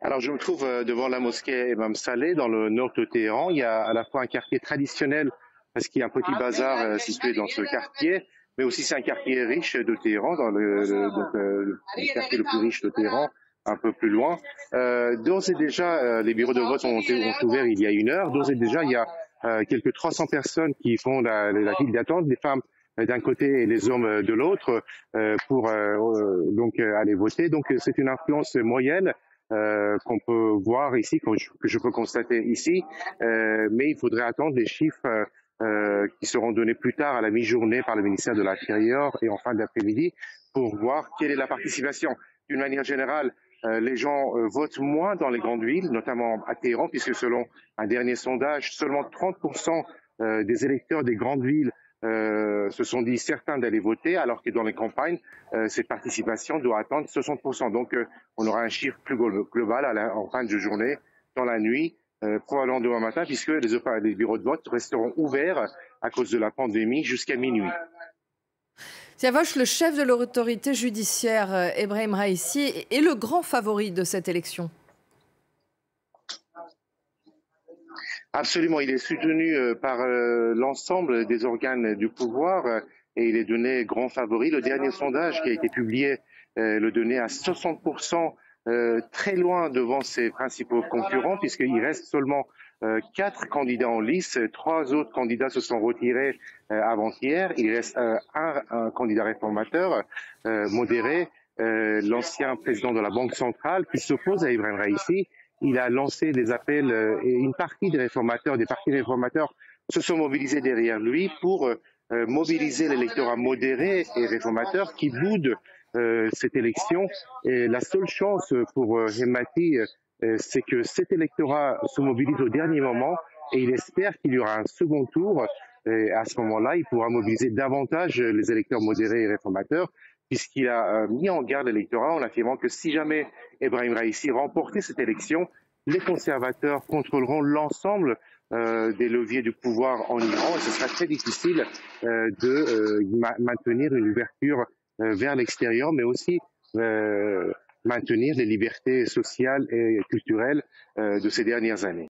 Alors, je me trouve devant la mosquée Imam Saleh dans le nord de Téhéran. Il y a à la fois un quartier traditionnel parce qu'il y a un petit bazar situé dans ce quartier, mais aussi c'est un quartier riche de Téhéran, dans le quartier le plus riche de Téhéran, un peu plus loin. D'ores et déjà, les bureaux de vote ont ouvert il y a 1 heure. D'ores et déjà, il y a quelques 300 personnes qui font la file d'attente, des femmes d'un côté et les hommes de l'autre, pour aller voter. Donc c'est une influence moyenne qu'on peut voir ici, que je peux constater ici, mais il faudrait attendre les chiffres qui seront donnés plus tard à la mi-journée par le ministère de l'Intérieur et en fin d'après-midi pour voir quelle est la participation. D'une manière générale, les gens votent moins dans les grandes villes, notamment à Téhéran, puisque selon un dernier sondage, seulement 30% des électeurs des grandes villes se sont dit certains d'aller voter, alors que dans les campagnes, cette participation doit atteindre 60%. Donc, on aura un chiffre plus global en fin de journée, dans la nuit, probablement demain matin, puisque les bureaux de vote resteront ouverts à cause de la pandémie jusqu'à minuit. Siavash, le chef de l'autorité judiciaire, Ebrahim Raïssi, est le grand favori de cette élection. Absolument, il est soutenu par l'ensemble des organes du pouvoir et il est donné grand favori. Le dernier sondage qui a été publié le donnait à 60%, très loin devant ses principaux concurrents, puisqu'il reste seulement 4 candidats en lice. 3 autres candidats se sont retirés avant-hier. Il reste un candidat réformateur modéré, l'ancien président de la Banque centrale, qui s'oppose à Ebrahim Raïssi. Il a lancé des appels et une partie des partis réformateurs se sont mobilisés derrière lui pour mobiliser l'électorat modéré et réformateur qui boude cette élection. Et la seule chance pour Hemmati, c'est que cet électorat se mobilise au dernier moment et il espère qu'il y aura un second tour. Et à ce moment-là, il pourra mobiliser davantage les électeurs modérés et réformateurs, puisqu'il a mis en garde l'électorat en affirmant que si jamais Ebrahim Raïssi remportait cette élection, les conservateurs contrôleront l'ensemble des leviers du pouvoir en Iran et ce sera très difficile de maintenir une ouverture vers l'extérieur, mais aussi maintenir les libertés sociales et culturelles de ces dernières années.